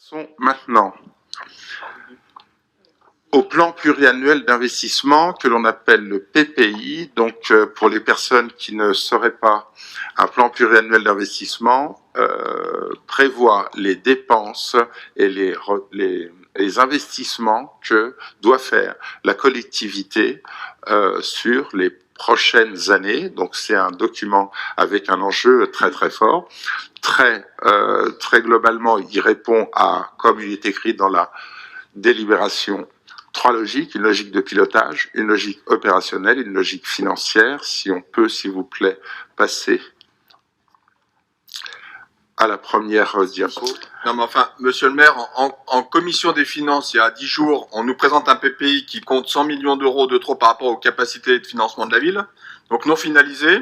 Passons maintenant au plan pluriannuel d'investissement que l'on appelle le PPI. Donc, pour les personnes qui ne sauraient pas, un plan pluriannuel d'investissement prévoit les dépenses et les investissements que doit faire la collectivité sur les prochaines années. Donc, c'est un document avec un enjeu très très fort. Très globalement, il répond à, comme il est écrit dans la délibération, trois logiques: une logique de pilotage, une logique opérationnelle, une logique financière. Si on peut, s'il vous plaît, passer à la première diapo. Non mais enfin, monsieur le maire, en commission des finances, il y a 10 jours, on nous présente un PPI qui compte 100 millions d'euros de trop par rapport aux capacités de financement de la ville, donc non finalisé.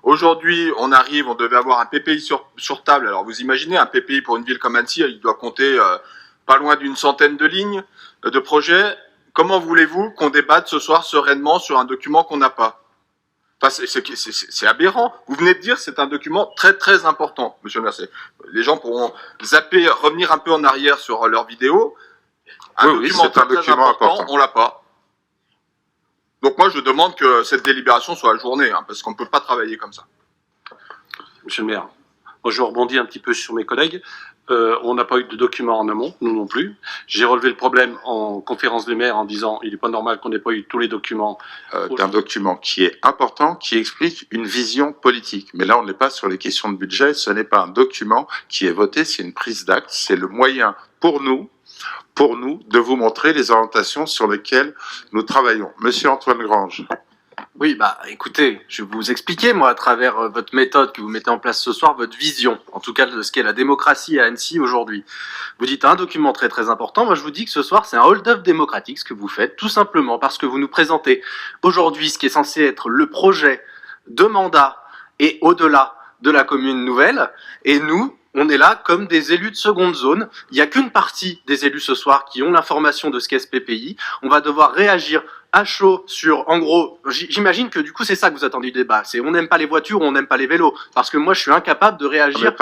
Aujourd'hui, on devait avoir un PPI sur table. Alors vous imaginez, un PPI pour une ville comme Annecy, il doit compter pas loin d'une centaine de lignes de projets. Comment voulez-vous qu'on débatte ce soir sereinement sur un document qu'on n'a pas? Enfin, c'est aberrant. Vous venez de dire que c'est un document très très important, monsieur le maire. Les gens pourront zapper, revenir un peu en arrière sur leur vidéo. Oui, c'est un document important. On l'a pas. Donc moi, je demande que cette délibération soit ajournée, parce qu'on ne peut pas travailler comme ça. Monsieur le maire, moi je rebondis un petit peu sur mes collègues. On n'a pas eu de document en amont, nous non plus. J'ai relevé le problème en conférence des maires en disant il n'est pas normal qu'on n'ait pas eu tous les documents. D'un document qui est important, qui explique une vision politique. Mais là, on n'est pas sur les questions de budget, ce n'est pas un document qui est voté, c'est une prise d'acte, c'est le moyen pour nous de vous montrer les orientations sur lesquelles nous travaillons. Monsieur Antoine Grange. Oui, écoutez, je vais vous expliquer, moi, à travers votre méthode que vous mettez en place ce soir, votre vision, en tout cas de ce qu'est la démocratie à Annecy aujourd'hui. Vous dites un document très très important, moi je vous dis que ce soir c'est un hold-up démocratique ce que vous faites, tout simplement parce que vous nous présentez aujourd'hui ce qui est censé être le projet de mandat et au-delà de la commune nouvelle, et nous, on est là comme des élus de seconde zone. Il n'y a qu'une partie des élus ce soir qui ont l'information de ce qu'est ce PPI. On va devoir réagir à chaud sur, en gros, j'imagine que du coup c'est ça que vous attendez du débat. C'est on n'aime pas les voitures ou on n'aime pas les vélos. Parce que moi je suis incapable de réagir.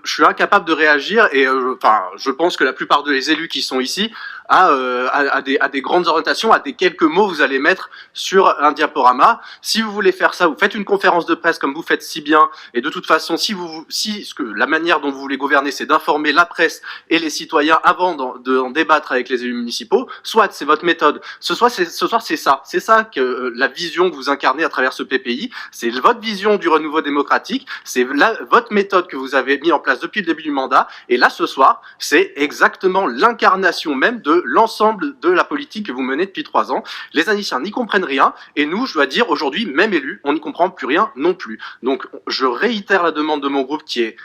Je suis incapable de réagir et je pense que la plupart des élus qui sont ici à des grandes orientations, à des quelques mots vous allez mettre sur un diaporama. Si vous voulez faire ça, vous faites une conférence de presse comme vous faites si bien. Et de toute façon, la manière dont vous voulez gouverner, c'est d'informer la presse et les citoyens avant d'en débattre avec les élus municipaux. Soit c'est votre méthode. Ce soir, c'est ça. C'est ça que la vision que vous incarnez à travers ce PPI. C'est votre vision du renouveau démocratique. C'est votre méthode que vous avez mis en place depuis le début du mandat. Et là, ce soir, c'est exactement l'incarnation même de l'ensemble de la politique que vous menez depuis 3 ans. Les Annéciens n'y comprennent rien. Et nous, je dois dire, aujourd'hui, même élus, on n'y comprend plus rien non plus. Donc, je réitère la demande de mon groupe qui est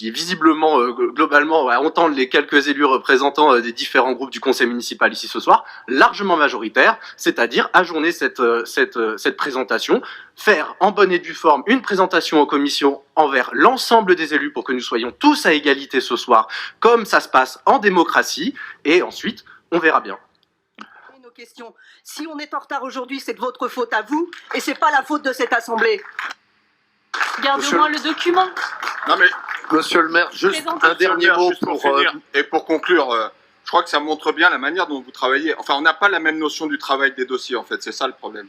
visiblement, globalement, à entendre les quelques élus représentants des différents groupes du conseil municipal ici ce soir, largement majoritaire, c'est-à-dire ajourner cette présentation, faire en bonne et due forme une présentation aux commissions envers l'ensemble des élus pour que nous soyons tous à égalité ce soir, comme ça se passe en démocratie, et ensuite, on verra bien. Nos questions. Si on est en retard aujourd'hui, c'est de votre faute à vous, et c'est pas la faute de cette assemblée. Garde au moins le document. Non mais, monsieur le maire, juste un dernier mot pour finir. Et pour conclure, je crois que ça montre bien la manière dont vous travaillez. Enfin, on n'a pas la même notion du travail des dossiers, en fait, c'est ça le problème.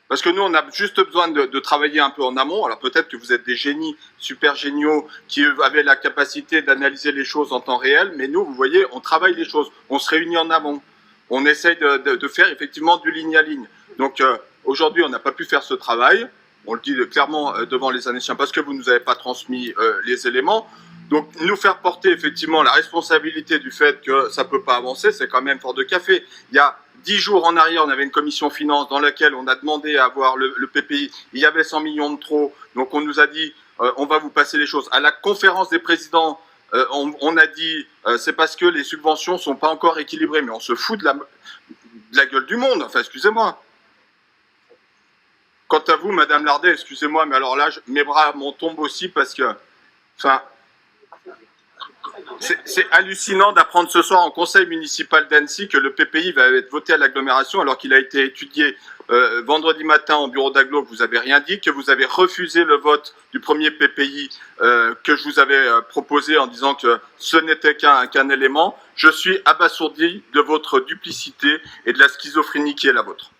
Parce que nous, on a juste besoin de travailler un peu en amont. Alors peut-être que vous êtes des génies, super géniaux, qui avaient la capacité d'analyser les choses en temps réel, mais nous, vous voyez, on travaille les choses, on se réunit en amont. On essaye de faire effectivement du ligne à ligne. Donc aujourd'hui, on n'a pas pu faire ce travail. On le dit clairement devant les Annéciens parce que vous ne nous avez pas transmis les éléments. Donc, nous faire porter effectivement la responsabilité du fait que ça ne peut pas avancer, c'est quand même fort de café. Il y a 10 jours en arrière, on avait une commission finance dans laquelle on a demandé à avoir le PPI. Il y avait 100 millions de trop. Donc, on nous a dit, on va vous passer les choses. À la conférence des présidents, on a dit, c'est parce que les subventions ne sont pas encore équilibrées. Mais on se fout de la gueule du monde. Enfin, excusez-moi. Quant à vous, Madame Lardet, excusez-moi, mais alors là, mes bras m'en tombent aussi parce que, enfin, C'est hallucinant d'apprendre ce soir en conseil municipal d'Annecy que le PPI va être voté à l'agglomération alors qu'il a été étudié vendredi matin en bureau d'agglo, que vous avez rien dit, que vous avez refusé le vote du premier PPI que je vous avais proposé en disant que ce n'était qu'un élément. Je suis abasourdi de votre duplicité et de la schizophrénie qui est la vôtre.